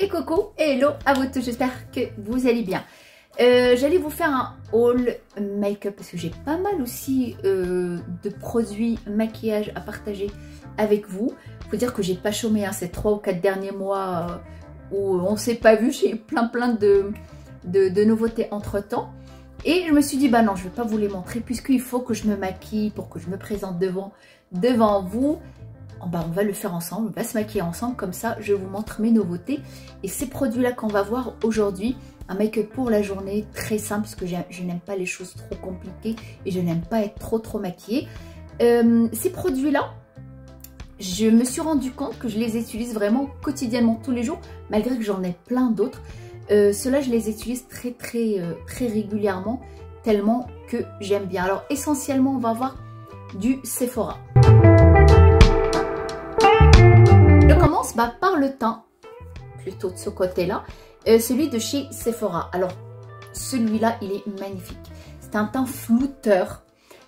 Et coucou et hello à vous tous, j'espère que vous allez bien. J'allais vous faire un haul make-up parce que j'ai pas mal aussi de produits maquillage à partager avec vous. Faut dire que j'ai pas chômé hein, ces 3 ou 4 derniers mois où on s'est pas vu, j'ai eu plein de nouveautés entre temps. Et je me suis dit bah non, je vais pas vous les montrer puisqu'il faut que je me maquille pour que je me présente devant vous. Bah, on va le faire ensemble, on va se maquiller ensemble, comme ça je vous montre mes nouveautés et ces produits là qu'on va voir aujourd'hui. Un make-up pour la journée, très simple parce que je n'aime pas les choses trop compliquées et je n'aime pas être trop maquillée. Ces produits là, je me suis rendu compte que je les utilise vraiment quotidiennement tous les jours, malgré que j'en ai plein d'autres. Ceux-là je les utilise très régulièrement, tellement que j'aime bien. Alors essentiellement on va voir du Sephora. Je commence par le teint, plutôt de ce côté-là, celui de chez Sephora. Alors, celui-là, il est magnifique. C'est un teint flouteur,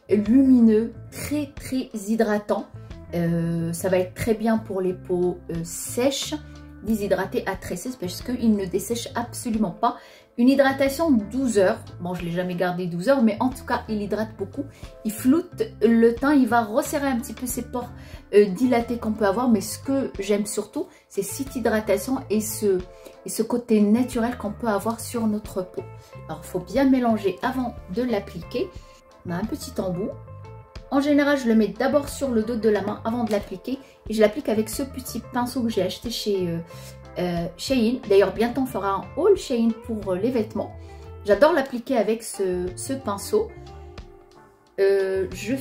lumineux, très hydratant. Ça va être très bien pour les peaux sèches, déshydratées à très sèches, parce qu'il ne dessèche absolument pas. Une hydratation 12 heures. Bon, je ne l'ai jamais gardé 12 heures, mais en tout cas, il hydrate beaucoup. Il floute le teint, il va resserrer un petit peu ces pores dilatés qu'on peut avoir. Mais ce que j'aime surtout, c'est cette hydratation et ce côté naturel qu'on peut avoir sur notre peau. Alors, il faut bien mélanger avant de l'appliquer. On a un petit embout. En général, je le mets d'abord sur le dos de la main avant de l'appliquer. Et je l'applique avec ce petit pinceau que j'ai acheté chez Shein. D'ailleurs, bientôt on fera un haul Shein pour les vêtements. J'adore l'appliquer avec ce pinceau. Je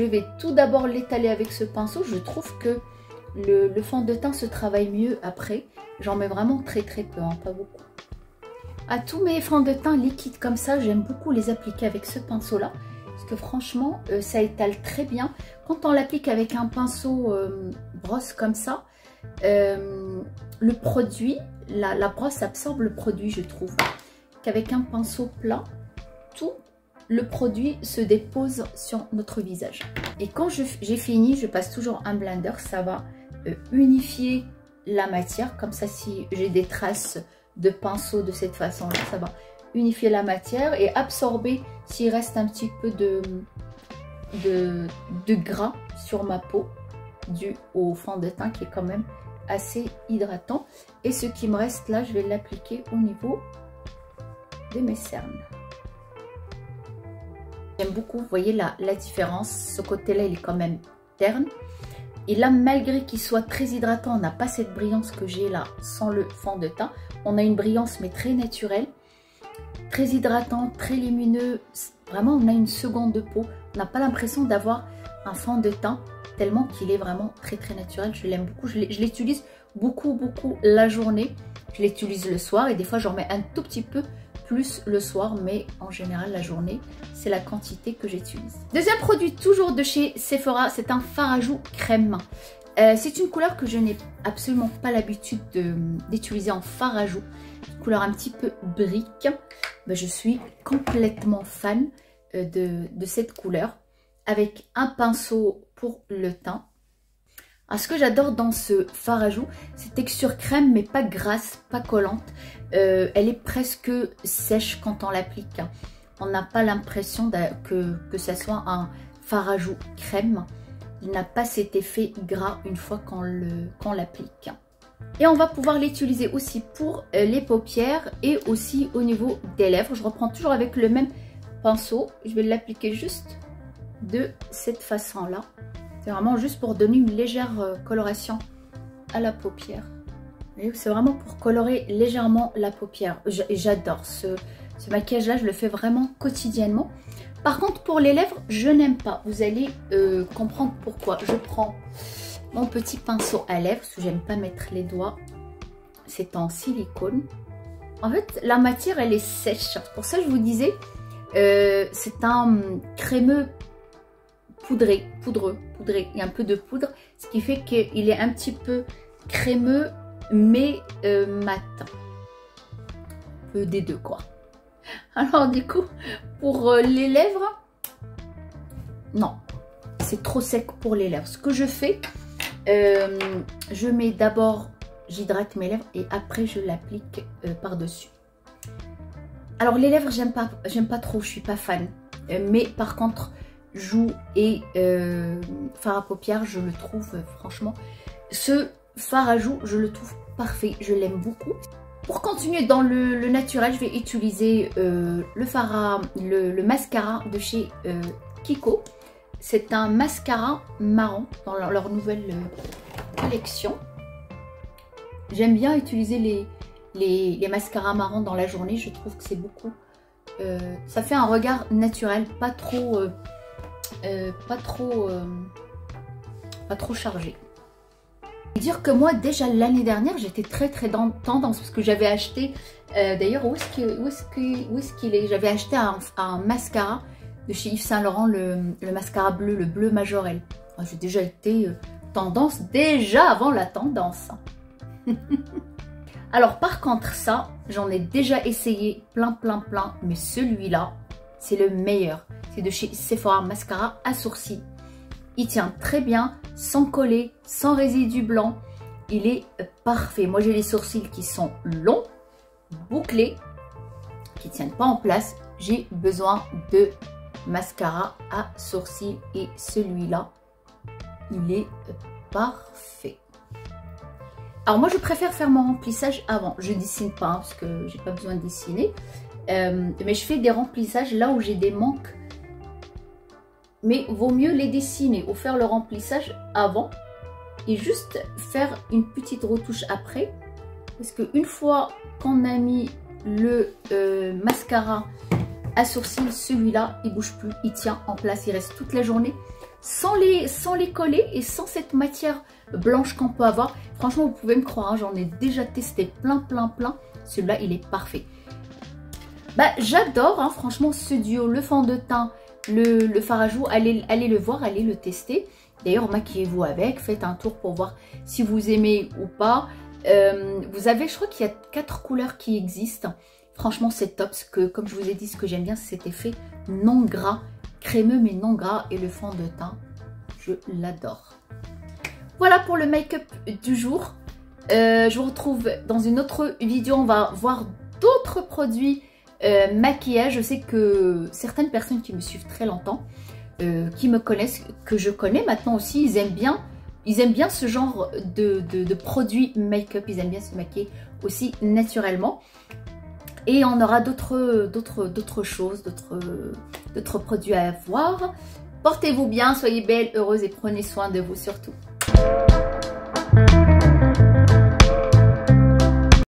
vais tout d'abord l'étaler avec ce pinceau. Je trouve que le fond de teint se travaille mieux après. J'en mets vraiment très peu, hein, pas beaucoup. À tous mes fonds de teint liquides comme ça, j'aime beaucoup les appliquer avec ce pinceau là. Parce que franchement, ça étale très bien. Quand on l'applique avec un pinceau brosse comme ça, le produit, la brosse absorbe le produit, je trouve. Qu'avec un pinceau plat, tout le produit se dépose sur notre visage. Et quand j'ai fini, je passe toujours un blender, ça va unifier la matière. Comme ça, si j'ai des traces de pinceau de cette façon-là, ça va unifier la matière et absorber s'il reste un petit peu de gras sur ma peau dû au fond de teint qui est quand même assez hydratant. Et ce qui me reste là, je vais l'appliquer au niveau de mes cernes. J'aime beaucoup, vous voyez la différence. Ce côté-là, il est quand même terne. Et là, malgré qu'il soit très hydratant, on n'a pas cette brillance que j'ai là sans le fond de teint. On a une brillance mais très naturelle, très hydratant, très lumineux. Vraiment, on a une seconde de peau. On n'a pas l'impression d'avoir un fond de teint tellement qu'il est vraiment très naturel. Je l'aime beaucoup. Je l'utilise beaucoup la journée. Je l'utilise le soir et des fois, j'en mets un tout petit peu plus le soir, mais en général la journée c'est la quantité que j'utilise. Deuxième produit toujours de chez Sephora, c'est un fard à joues crème. C'est une couleur que je n'ai absolument pas l'habitude d'utiliser en fard à joues, une couleur un petit peu brique. Mais je suis complètement fan de cette couleur avec un pinceau pour le teint. Alors, ce que j'adore dans ce fard à joues, c'est texture crème mais pas grasse, pas collante. Elle est presque sèche quand on l'applique. On n'a pas l'impression que ça soit un fard à joues crème. Il n'a pas cet effet gras une fois qu'on l'applique. Et on va pouvoir l'utiliser aussi pour les paupières et aussi au niveau des lèvres. Je reprends toujours avec le même pinceau. Je vais l'appliquer juste de cette façon-là. C'est vraiment juste pour donner une légère coloration à la paupière. C'est vraiment pour colorer légèrement la paupière. J'adore ce maquillage-là, je le fais vraiment quotidiennement. Par contre, pour les lèvres, je n'aime pas. Vous allez comprendre pourquoi. Je prends mon petit pinceau à lèvres, parce que j'aime pas mettre les doigts. C'est en silicone. En fait, la matière, elle est sèche. Pour ça, je vous disais, c'est un crémeux poudreux. Il y a un peu de poudre, ce qui fait qu'il est un petit peu crémeux, mais mat. Un peu des deux, quoi. Alors, du coup, pour les lèvres, non, c'est trop sec pour les lèvres. Ce que je fais, je mets d'abord, j'hydrate mes lèvres et après je l'applique par-dessus. Alors les lèvres, j'aime pas trop, je suis pas fan. Mais par contre, joues et fard à paupières, je le trouve franchement. Ce fard à joues, je le trouve parfait, je l'aime beaucoup. Pour continuer dans le naturel, je vais utiliser le mascara de chez Kiko. C'est un mascara marron dans leur nouvelle collection. J'aime bien utiliser les mascaras marrons dans la journée. Je trouve que c'est beaucoup. Ça fait un regard naturel, pas trop chargé. Et dire que moi déjà l'année dernière j'étais très dans tendance parce que j'avais acheté d'ailleurs où est-ce qu'il est, j'avais acheté un mascara de chez Yves Saint Laurent, le mascara bleu, le bleu Majorel. J'ai déjà été tendance déjà avant la tendance. Alors par contre ça, j'en ai déjà essayé plein, mais celui-là, c'est le meilleur. C'est de chez Sephora, mascara à sourcils. Il tient très bien, sans coller, sans résidu blanc. Il est parfait. Moi j'ai les sourcils qui sont longs, bouclés, qui ne tiennent pas en place. J'ai besoin de mascara à sourcils et celui-là, il est parfait. Alors moi je préfère faire mon remplissage avant. Je dessine pas hein, parce que j'ai pas besoin de dessiner. Mais je fais des remplissages là où j'ai des manques. Mais vaut mieux les dessiner ou faire le remplissage avant et juste faire une petite retouche après. Parce qu'une fois qu'on a mis le mascara à sourcils, celui-là il bouge plus, il tient en place, il reste toute la journée sans les coller et sans cette matière blanche qu'on peut avoir. Franchement vous pouvez me croire, hein, j'en ai déjà testé plein. Celui-là il est parfait. Bah j'adore hein, franchement ce duo, le fond de teint, le fard à joues, allez le voir, allez le tester. D'ailleurs maquillez-vous avec, faites un tour pour voir si vous aimez ou pas. Vous avez, je crois qu'il y a 4 couleurs qui existent. Franchement c'est top, parce que comme je vous ai dit, ce que j'aime bien c'est cet effet non gras, crémeux mais non gras, et le fond de teint, je l'adore. Voilà pour le make-up du jour. Je vous retrouve dans une autre vidéo, on va voir d'autres produits maquillage. Je sais que certaines personnes qui me suivent très longtemps, qui me connaissent, que je connais maintenant aussi, ils aiment bien ce genre de produits make-up, ils aiment bien se maquiller aussi naturellement. Et on aura d'autres choses, d'autres produits à voir. Portez-vous bien, soyez belles, heureuses et prenez soin de vous surtout.